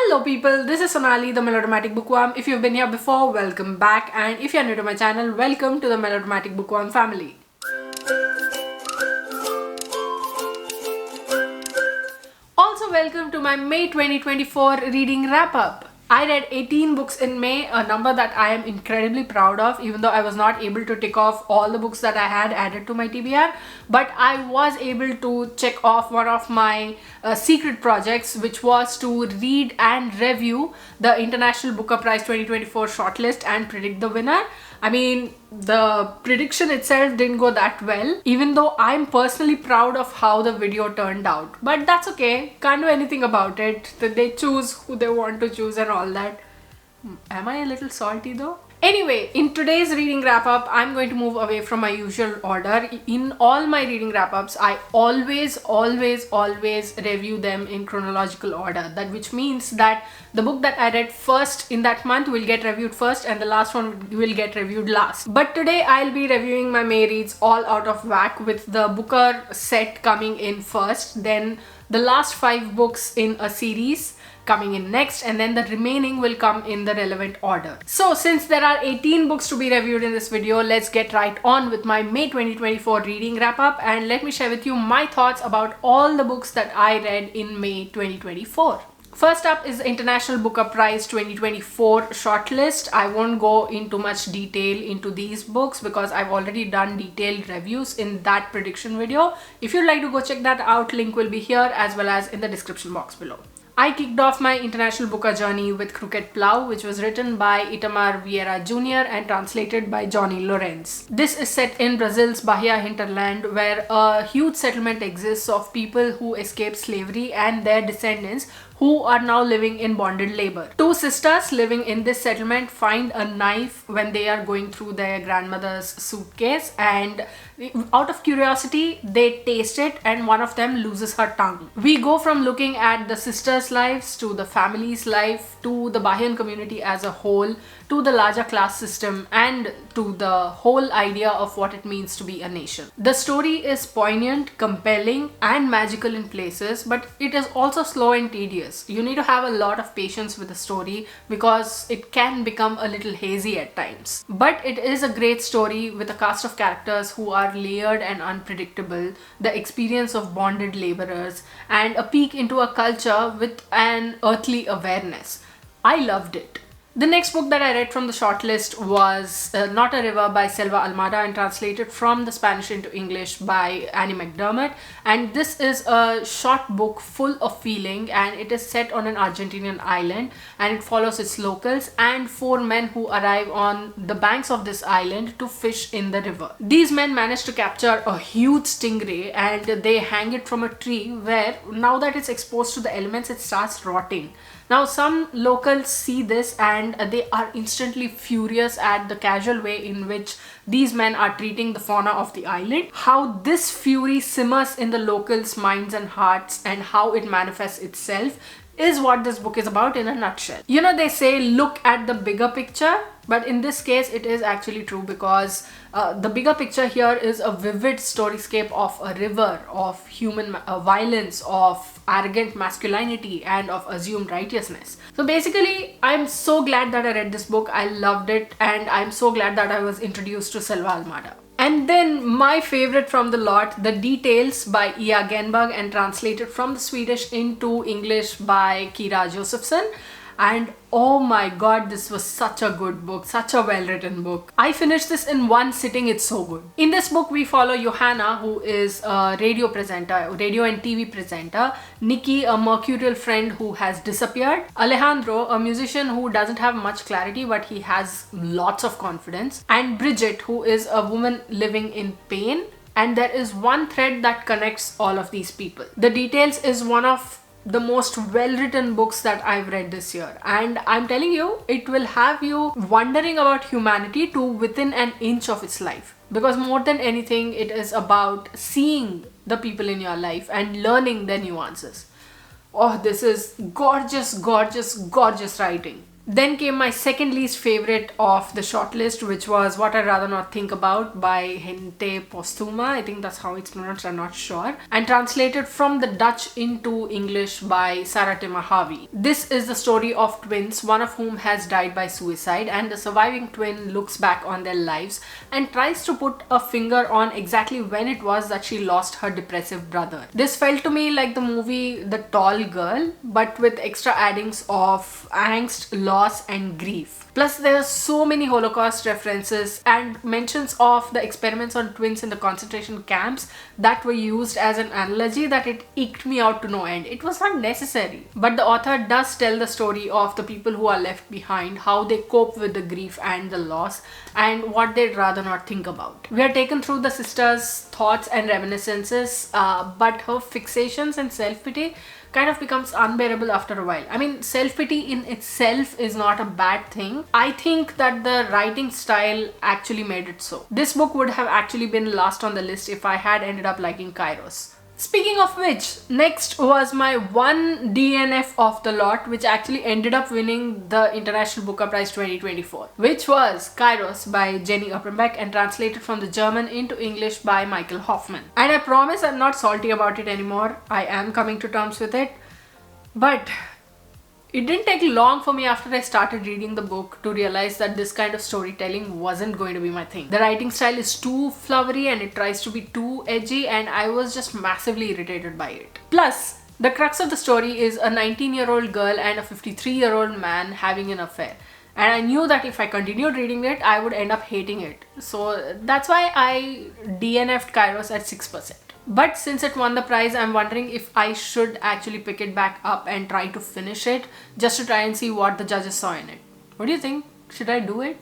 Hello people, this is Sonali, the Melodramatic Bookworm. If you've been here before, welcome back, and if you're new to my channel, welcome to the Melodramatic Bookworm family. Also welcome to my May 2024 reading wrap-up. I read 18 books in May, a number that I am incredibly proud of, even though I was not able to tick off all the books that I had added to my TBR. But I was able to check off one of my secret projects, which was to read and review the International Booker Prize 2024 shortlist and predict the winner. I mean, the prediction itself didn't go that well, even though I'm personally proud of how the video turned out. But that's okay, can't do anything about it. They choose who they want to choose and all that. Am I a little salty though? Anyway, in today's reading wrap-up, I'm going to move away from my usual order. In all my reading wrap-ups, I always review them in chronological order. That which means that the book that I read first in that month will get reviewed first and the last one will get reviewed last. But today I'll be reviewing my May reads all out of whack, with the Booker set coming in first, then the last 5 books in a series coming in next, and then the remaining will come in the relevant order. So since there are 18 books to be reviewed in this video, let's get right on with my May 2024 reading wrap up, and let me share with you my thoughts about all the books that I read in May 2024. First up is the International Booker Prize 2024 shortlist. I won't go into much detail into these books because I've already done detailed reviews in that prediction video. If you'd like to go check that out, link will be here as well as in the description box below. I kicked off my international booker journey with Crooked Plow, which was written by Itamar Vieira Jr. and translated by Johnny Lorenz. This is set in Brazil's Bahia hinterland, where a huge settlement exists of people who escaped slavery and their descendants who are now living in bonded labor. 2 sisters living in this settlement find a knife when they are going through their grandmother's suitcase, and out of curiosity they taste it and one of them loses her tongue. We go from looking at the sisters' lives to the family's life to the Bahian community as a whole to the larger class system and to the whole idea of what it means to be a nation. The story is poignant, compelling and magical in places, but it is also slow and tedious. You need to have a lot of patience with the story because it can become a little hazy at times. But it is a great story with a cast of characters who are layered and unpredictable, the experience of bonded laborers, and a peek into a culture with an earthly awareness. I loved it. The next book that I read from the shortlist was Not a River by Selva Almada and translated from the Spanish into English by Annie McDermott. And this is a short book full of feeling, and it is set on an Argentinian island, and it follows its locals and 4 men who arrive on the banks of this island to fish in the river. These men manage to capture a huge stingray and they hang it from a tree where, now that it's exposed to the elements, it starts rotting. Now some locals see this and they are instantly furious at the casual way in which these men are treating the fauna of the island. How this fury simmers in the locals' minds and hearts and how it manifests itself is what this book is about in a nutshell. You know, they say look at the bigger picture, but in this case it is actually true because the bigger picture here is a vivid storyscape of a river, of human violence, of arrogant masculinity and of assumed righteousness. So basically, I'm so glad that I read this book. I loved it and I'm so glad that I was introduced to Selva Almada. And then my favorite from the lot, The Details by Ia Genberg and translated from the Swedish into English by Kira Josephson. And oh my god, this was such a good book, such a well-written book. I finished this in one sitting, it's so good. In this book, we follow Johanna, who is a radio and TV presenter, Nikki, a mercurial friend who has disappeared, Alejandro, a musician who doesn't have much clarity but he has lots of confidence, and Bridget, who is a woman living in pain. And there is one thread that connects all of these people. The Details is one of the most well-written books that I've read this year, and I'm telling you, it will have you wondering about humanity to within an inch of its life, because more than anything it is about seeing the people in your life and learning their nuances. Oh, this is gorgeous writing. Then came my second least favorite of the shortlist, which was What I'd Rather Not Think About by Gente Postuma. I think that's how it's pronounced, I'm not sure. And translated from the Dutch into English by Sarah Timahavi. This is the story of twins, one of whom has died by suicide, and the surviving twin looks back on their lives and tries to put a finger on exactly when it was that she lost her depressive brother. This felt to me like the movie The Tall Girl, but with extra addings of angst, loss, and grief. Plus, there are so many Holocaust references and mentions of the experiments on twins in the concentration camps that were used as an analogy that it eked me out to no end. It was not necessary. But the author does tell the story of the people who are left behind, how they cope with the grief and the loss, and what they'd rather not think about. We are taken through the sister's thoughts and reminiscences, but her fixations and self-pity kind of becomes unbearable after a while. I mean, self-pity in itself is not a bad thing. I think that the writing style actually made it so. This book would have actually been last on the list if I had ended up liking Kairos. Speaking of which, next was my one DNF of the lot, which actually ended up winning the International Booker Prize 2024, which was Kairos by Jenny Oppenbeck and translated from the German into English by Michael Hoffman. And I promise I'm not salty about it anymore. I am coming to terms with it. But it didn't take long for me after I started reading the book to realize that this kind of storytelling wasn't going to be my thing. The writing style is too flowery and it tries to be too edgy, and I was just massively irritated by it. Plus, the crux of the story is a 19-year-old girl and a 53-year-old man having an affair. And I knew that if I continued reading it, I would end up hating it. So that's why I DNF'd Kairos at 6%. But since it won the prize, I'm wondering if I should actually pick it back up and try to finish it, just to try and see what the judges saw in it. What do you think? Should I do it?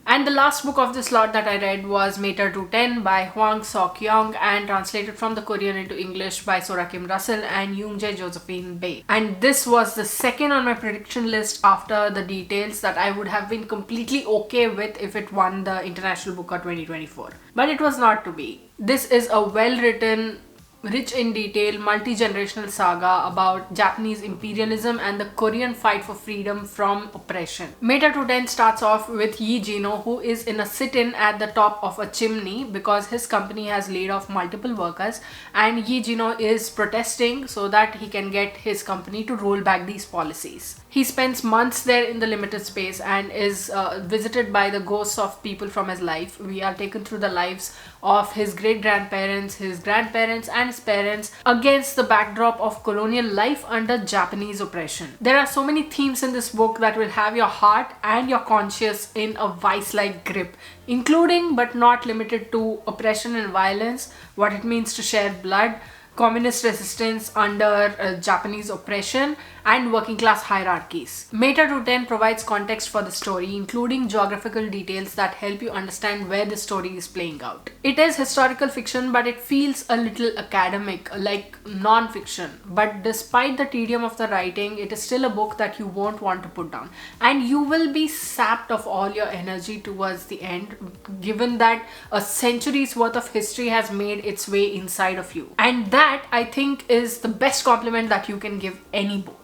And the last book of this lot that I read was Meter 210 by Hwang Sok-young and translated from the Korean into English by Sora Kim Russell and Yoongjae Josephine Bae. And this was the second on my prediction list after The Details that I would have been completely okay with if it won the International Booker 2024. But it was not to be. This is a well-written, rich in detail, multi-generational saga about Japanese imperialism and the Korean fight for freedom from oppression. Meter 210 starts off with Yi Jino, who is in a sit-in at the top of a chimney because his company has laid off multiple workers, and Yi Jino is protesting so that he can get his company to roll back these policies. He spends months there in the limited space and is visited by the ghosts of people from his life. We are taken through the lives of his great-grandparents, his grandparents, and his parents against the backdrop of colonial life under Japanese oppression. There are so many themes in this book that will have your heart and your conscience in a vice-like grip, including but not limited to oppression and violence, what it means to share blood, communist resistance under Japanese oppression, and working class hierarchies. Meter 210 provides context for the story, including geographical details that help you understand where the story is playing out. It is historical fiction, but it feels a little academic, like non-fiction. But despite the tedium of the writing, it is still a book that you won't want to put down. And you will be sapped of all your energy towards the end, given that a century's worth of history has made its way inside of you. And that, I think, is the best compliment that you can give any book.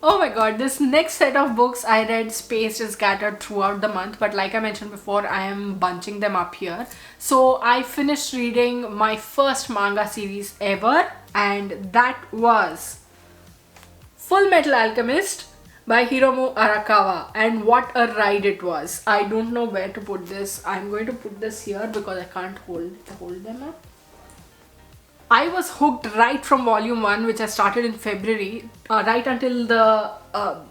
Oh my god, this next set of books I read spaced and scattered throughout the month, but like I mentioned before, I am bunching them up here. So I finished reading my first manga series ever, and that was Fullmetal Alchemist by Hiromu Arakawa, and what a ride it was. I don't know where to put this. I'm going to put this here because I can't hold them up. I was hooked right from volume 1, which I started in February, right until the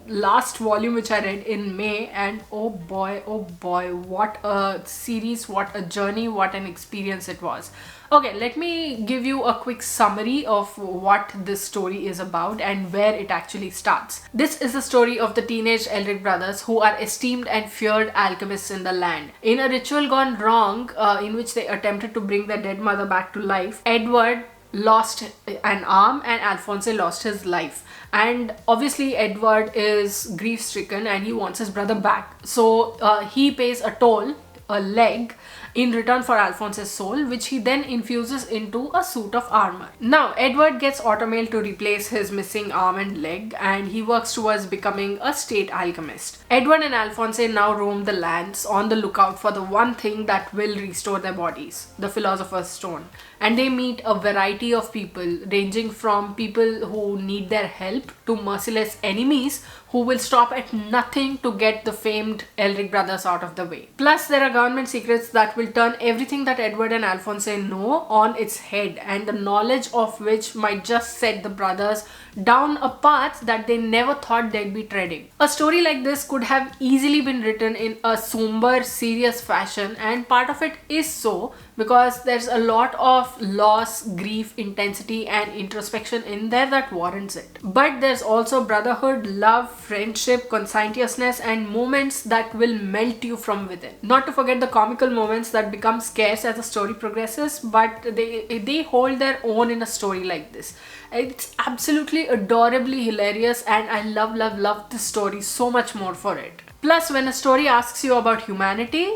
last volume which I read in May, and oh boy, what a series, what a journey, what an experience it was. Okay, let me give you a quick summary of what this story is about and where it actually starts. This is the story of the teenage Elric brothers, who are esteemed and feared alchemists in the land. In a ritual gone wrong, in which they attempted to bring their dead mother back to life, Edward lost an arm and Alphonse lost his life. And obviously Edward is grief-stricken and he wants his brother back. So he pays a toll, a leg, in return for Alphonse's soul, which he then infuses into a suit of armor. Now, Edward gets automail to replace his missing arm and leg, and he works towards becoming a state alchemist. Edward and Alphonse now roam the lands on the lookout for the one thing that will restore their bodies, the Philosopher's Stone. And they meet a variety of people, ranging from people who need their help to merciless enemies who will stop at nothing to get the famed Elric brothers out of the way. Plus, there are government secrets that will turn everything that Edward and Alphonse know on its head, and the knowledge of which might just set the brothers down a path that they never thought they'd be treading. A story like this could have easily been written in a somber, serious fashion, and part of it is so because there's a lot of loss, grief, intensity and introspection in there that warrants it. But there's also brotherhood, love, friendship, conscientiousness and moments that will melt you from within. Not to forget the comical moments that become scarce as the story progresses, but they hold their own in a story like this. It's absolutely adorably hilarious, and I love this story so much more for it. Plus, when a story asks you about humanity,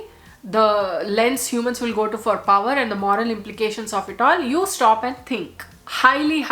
the lens humans will go to for power and the moral implications of it all, you stop and think. Highly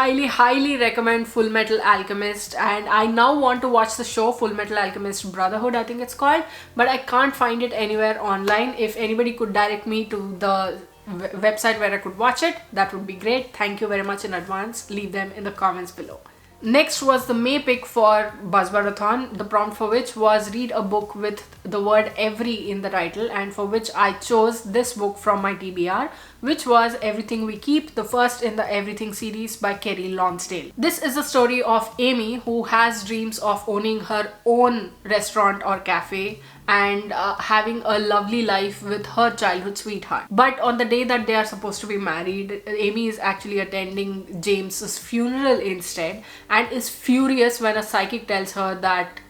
recommend Fullmetal Alchemist, and I now want to watch the show Fullmetal Alchemist Brotherhood, I think it's called, but I can't find it anywhere online. If anybody could direct me to the website where I could watch it, that would be great. Thank you very much in advance. Leave them in the comments below. Next was the May pick for Buzzwordathon, the prompt for which was read a book with the word every in the title, and for which I chose this book from my TBR, which was Everything We Keep, the first in the Everything series by Kerry Lonsdale. This is the story of Amy, who has dreams of owning her own restaurant or cafe and having a lovely life with her childhood sweetheart. But on the day that they are supposed to be married, Amy is actually attending James's funeral instead and is furious when a psychic tells her that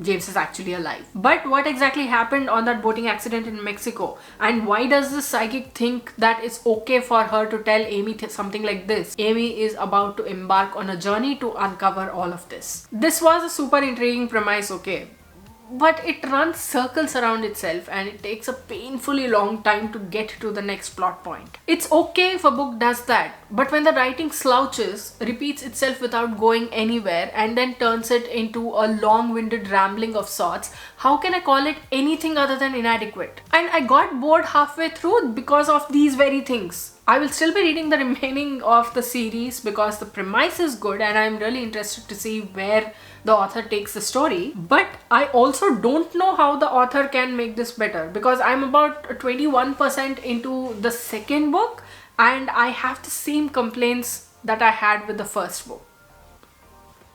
James is actually alive. But what exactly happened on that boating accident in Mexico? And why does the psychic think that it's okay for her to tell Amy something like this? Amy is about to embark on a journey to uncover all of this. This was a super intriguing premise, okay? But it runs circles around itself and it takes a painfully long time to get to the next plot point. It's okay if a book does that, but when the writing slouches, repeats itself without going anywhere and then turns it into a long-winded rambling of sorts, how can I call it anything other than inadequate? And I got bored halfway through because of these very things. I will still be reading the remaining of the series because the premise is good and I'm really interested to see where the author takes the story. But I also don't know how the author can make this better because I'm about 21% into the second book and I have the same complaints that I had with the first book.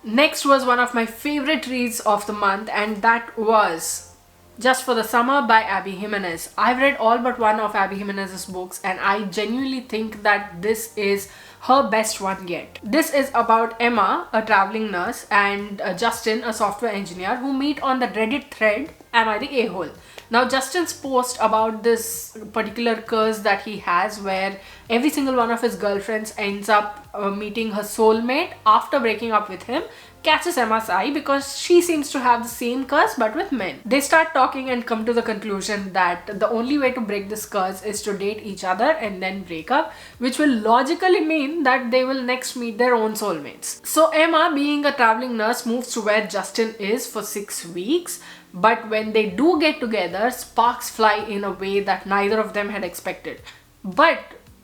Next was one of my favorite reads of the month, and that was Just for the Summer by Abby Jimenez. I've read all but one of Abby Jimenez's books and I genuinely think that this is her best one yet. This is about Emma, a traveling nurse, and Justin, a software engineer, who meet on the Reddit thread, Am I the A-hole? Now, Justin's post about this particular curse that he has where every single one of his girlfriends ends up meeting her soulmate after breaking up with him catches Emma's eye because she seems to have the same curse but with men. They start talking and come to the conclusion that the only way to break this curse is to date each other and then break up, which will logically mean that they will next meet their own soulmates. So Emma, being a traveling nurse, moves to where Justin is for 6 weeks. But when they do get together, sparks fly in a way that neither of them had expected. But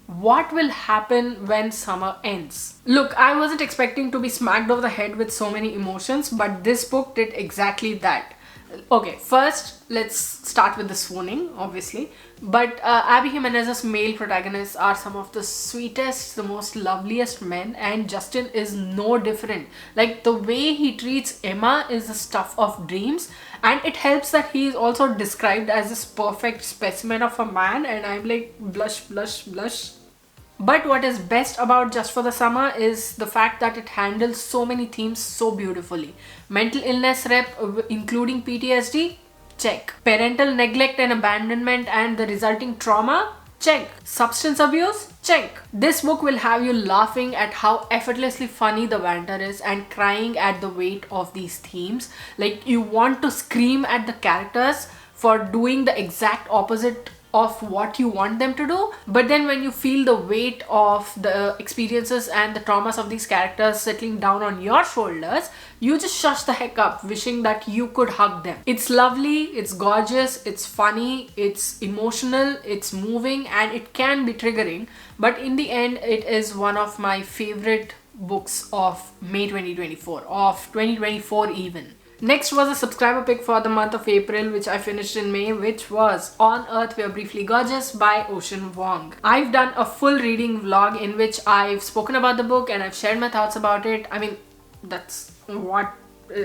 what will happen when summer ends? Look, I wasn't expecting to be smacked over the head with so many emotions, but this book did exactly that. Okay, first let's start with the swooning, obviously. But Abby Jimenez's male protagonists are some of the sweetest, the most loveliest men, and Justin is no different. Like, the way he treats Emma is the stuff of dreams, and it helps that he is also described as this perfect specimen of a man, and I'm like, blush. But what is best about Just for the Summer is the fact that it handles so many themes so beautifully. Mental illness rep, including PTSD, check. Parental neglect and abandonment and the resulting trauma, check. Substance abuse, check. This book will have you laughing at how effortlessly funny the banter is and crying at the weight of these themes. Like, you want to scream at the characters for doing the exact opposite of what you want them to do, but then when you feel the weight of the experiences and the traumas of these characters settling down on your shoulders, you just shush the heck up, wishing that you could hug them. It's lovely, it's gorgeous, it's funny, it's emotional, it's moving, and it can be triggering, but in the end it is one of my favorite books of May 2024, of 2024 even. Next was a subscriber pick for the month of April, which I finished in May, which was On Earth We're Briefly Gorgeous by Ocean Vuong. I've done a full reading vlog in which I've spoken about the book and I've shared my thoughts about it. I mean, that's what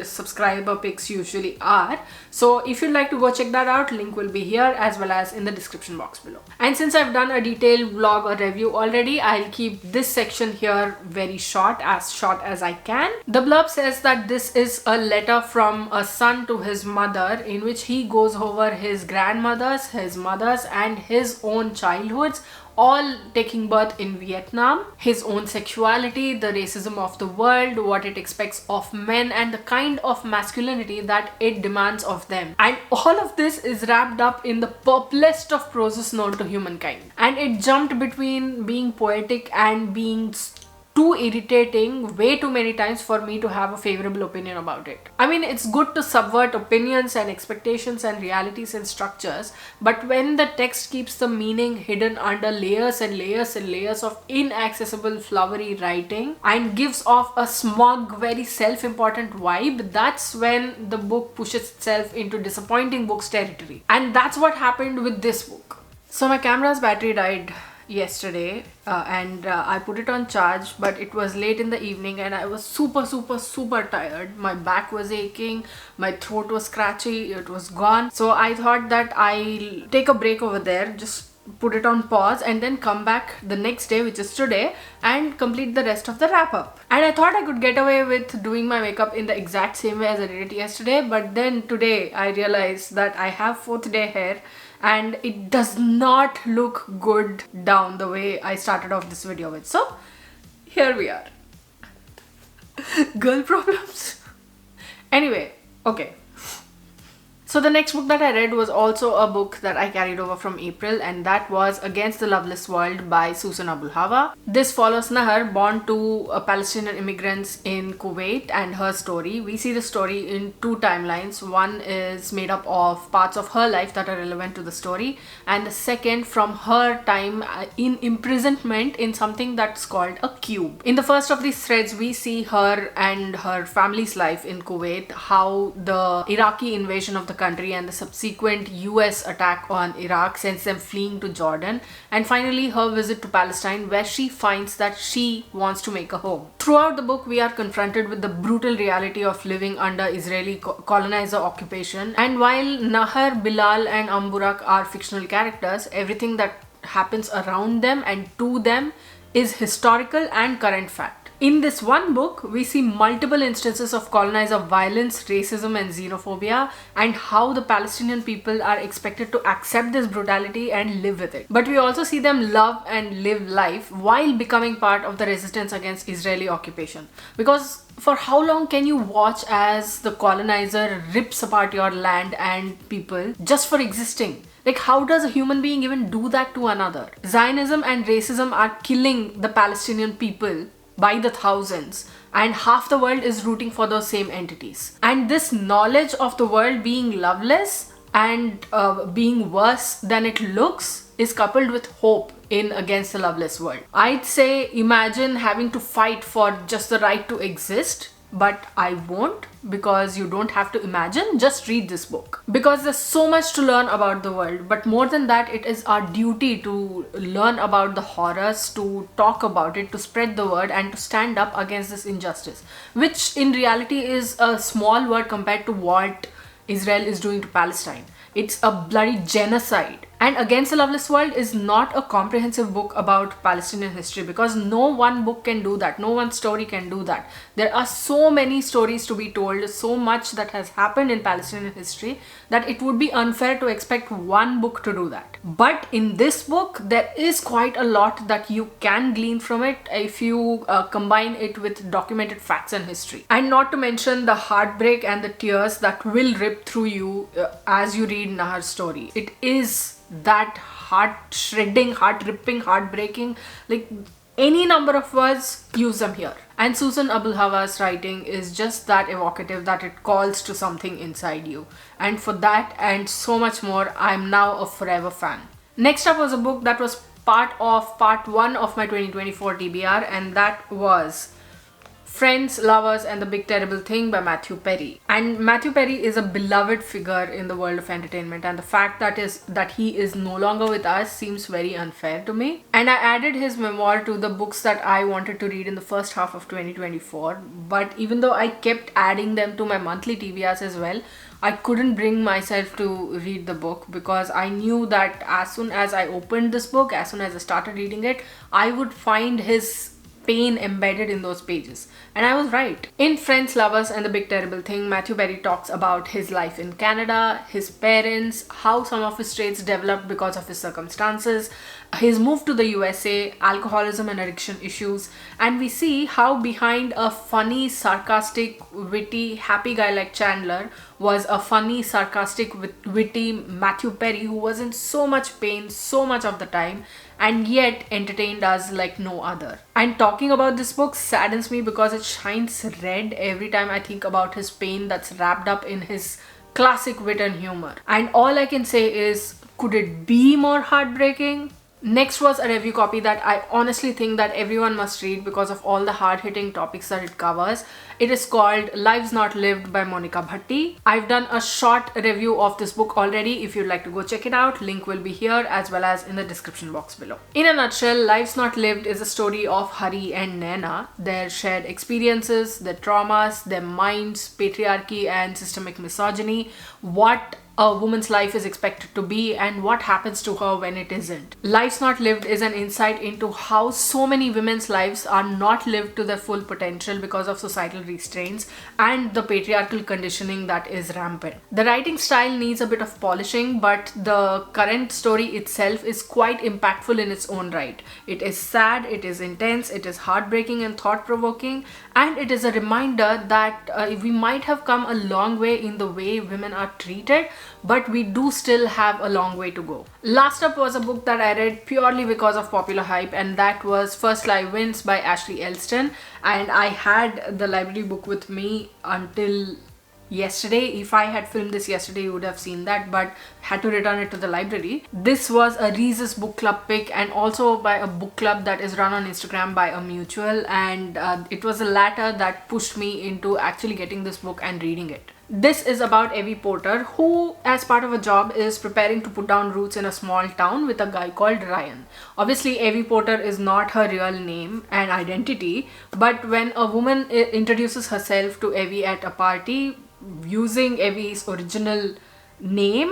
subscriber picks usually are. So if you'd like to go check that out, link will be here as well as in the description box below. And since I've done a detailed vlog or review already, I'll keep this section here very short as I can. The blurb says that this is a letter from a son to his mother, in which he goes over his grandmother's, his mother's and his own childhoods, all taking birth in Vietnam, his own sexuality, the racism of the world, what it expects of men, and the kind of masculinity that it demands of them. And all of this is wrapped up in the purplest of prose known to humankind. And it jumped between being poetic and being too irritating way too many times for me to have a favorable opinion about it. I mean, it's good to subvert opinions and expectations and realities and structures, but when the text keeps the meaning hidden under layers and layers and layers of inaccessible flowery writing and gives off a smug, very self-important vibe, that's when the book pushes itself into disappointing books territory. And that's what happened with this book. So my camera's battery died yesterday and I put it on charge, but it was late in the evening and I was super tired. My back was aching, my throat was scratchy, it was gone. So I thought that I'll take a break over there, just put it on pause and then come back the next day, which is today, and complete the rest of the wrap up. And I thought I could get away with doing my makeup in the exact same way as I did it yesterday, but then today I realized that I have 4th day hair and it does not look good down the way I started off this video with. So here we are. Girl problems. Anyway, okay. So the next book that I read was also a book that I carried over from April, and that was Against the Loveless World by Susan Abul Hawa. This follows Nahar, born to Palestinian immigrants in Kuwait, and her story. We see the story in 2 timelines. One is made up of parts of her life that are relevant to the story, and the second from her time in imprisonment in something that's called a cube. In the first of these threads, we see her and her family's life in Kuwait, how the Iraqi invasion of the country and the subsequent US attack on Iraq sends them fleeing to Jordan, and finally her visit to Palestine, where she finds that she wants to make a home. Throughout the book, we are confronted with the brutal reality of living under Israeli colonizer occupation, and while Nahar, Bilal and Amburak are fictional characters, everything that happens around them and to them is historical and current fact. In this one book, we see multiple instances of colonizer violence, racism and xenophobia, and how the Palestinian people are expected to accept this brutality and live with it. But we also see them love and live life while becoming part of the resistance against Israeli occupation. Because for how long can you watch as the colonizer rips apart your land and people just for existing? Like, how does a human being even do that to another? Zionism and racism are killing the Palestinian people by the thousands, and half the world is rooting for those same entities. And this knowledge of the world being loveless and being worse than it looks is coupled with hope in Against the Loveless World. I'd say imagine having to fight for just the right to exist, but I won't, because you don't have to imagine, just read this book. Because there's so much to learn about the world, but more than that, it is our duty to learn about the horrors, to talk about it, to spread the word and to stand up against this injustice, which in reality is a small word compared to what Israel is doing to Palestine. It's a bloody genocide. And Against the Loveless World is not a comprehensive book about Palestinian history, because no one book can do that. No one story can do that. There are so many stories to be told, so much that has happened in Palestinian history, that it would be unfair to expect one book to do that. But in this book, there is quite a lot that you can glean from it if you combine it with documented facts and history. And not to mention the heartbreak and the tears that will rip through you as you read Nahar's story. It is that heart-shredding, heart-ripping, heartbreaking. Like, any number of words, use them here. And Susan Abulhawa's writing is just that evocative that it calls to something inside you. And for that and so much more, I'm now a forever fan. Next up was a book that was part one of my 2024 TBR, and that was Friends, Lovers and the Big Terrible Thing by Matthew Perry. And Matthew Perry is a beloved figure in the world of entertainment, and the fact that he is no longer with us seems very unfair to me. And I added his memoir to the books that I wanted to read in the first half of 2024, but even though I kept adding them to my monthly TBRs as well, I couldn't bring myself to read the book because I knew that as soon as I opened this book, as soon as I started reading it, I would find his pain embedded in those pages. And I was right. In Friends, Lovers and the Big Terrible Thing, Matthew Perry talks about his life in Canada, his parents, how some of his traits developed because of his circumstances, his move to the USA, alcoholism and addiction issues, and we see how behind a funny, sarcastic, witty, happy guy like Chandler was a funny, sarcastic, witty Matthew Perry who was in so much pain so much of the time and yet entertained us like no other. And talking about this book saddens me because it shines red every time I think about his pain that's wrapped up in his classic wit and humor. And all I can say is, could it be more heartbreaking? Next was a review copy that I honestly think that everyone must read because of all the hard-hitting topics that it covers. It is called Lives Not Lived by Monica Bhatti. I've done a short review of this book already. If you'd like to go check it out, link will be here as well as in the description box below. In a nutshell, Lives Not Lived is a story of Hari and Naina, their shared experiences, their traumas, their minds, patriarchy and systemic misogyny, what a woman's life is expected to be and what happens to her when it isn't. Lives Not Lived is an insight into how so many women's lives are not lived to their full potential because of societal restraints and the patriarchal conditioning that is rampant. The writing style needs a bit of polishing, but the current story itself is quite impactful in its own right. It is sad, it is intense, it is heartbreaking and thought-provoking, and it is a reminder that we might have come a long way in the way women are treated, but we do still have a long way to go. Last up was a book that I read purely because of popular hype, and that was First Lie Wins by Ashley Elston. And I had the library book with me until yesterday. If I had filmed this yesterday, you would have seen that, but had to return it to the library. This was a Reese's book club pick and also by a book club that is run on Instagram by a mutual, and it was the latter that pushed me into actually getting this book and reading it. This is about Evie Porter, who as part of a job is preparing to put down roots in a small town with a guy called Ryan. Obviously, Evie Porter is not her real name and identity, but when a woman introduces herself to Evie at a party using Evie's original name,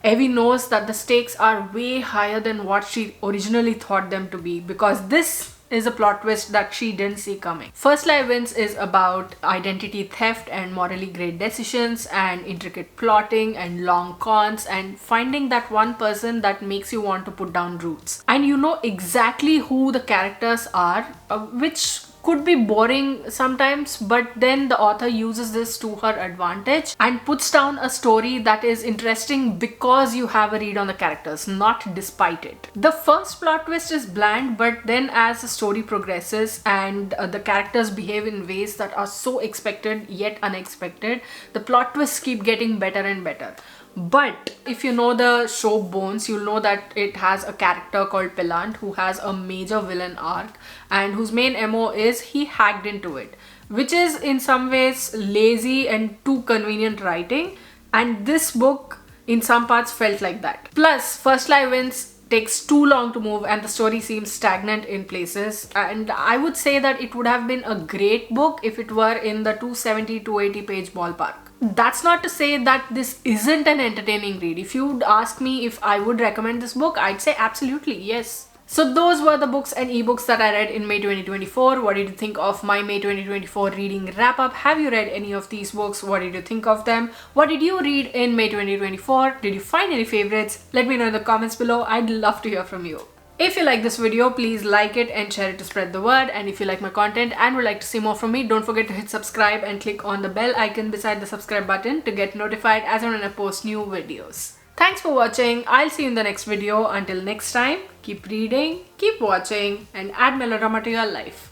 Evie knows that the stakes are way higher than what she originally thought them to be, because this is a plot twist that she didn't see coming. First Lie Wins is about identity theft and morally grey decisions and intricate plotting and long cons and finding that one person that makes you want to put down roots. And you know exactly who the characters are, which could be boring sometimes, but then the author uses this to her advantage and puts down a story that is interesting because you have a read on the characters, not despite it. The first plot twist is bland, but then as the story progresses and the characters behave in ways that are so expected yet unexpected, the plot twists keep getting better and better. But if you know the show Bones, you'll know that it has a character called Pillant who has a major villain arc and whose main MO is he hacked into it, which is in some ways lazy and too convenient writing, and this book in some parts felt like that. Plus, First Lie Wins takes too long to move and the story seems stagnant in places, and I would say that it would have been a great book if it were in the 270-280 page ballpark. That's not to say that this isn't an entertaining read. If you'd ask me if I would recommend this book, I'd say absolutely yes. So those were the books and ebooks that I read in May 2024. What did you think of my May 2024 reading wrap up? Have you read any of these books? What did you think of them? What did you read in May 2024? Did you find any favorites? Let me know in the comments below. I'd love to hear from you. If you like this video, please like it and share it to spread the word. And if you like my content and would like to see more from me, don't forget to hit subscribe and click on the bell icon beside the subscribe button to get notified as and when I post new videos. Thanks for watching. I'll see you in the next video. Until next time, keep reading, keep watching, and add melodrama to your life.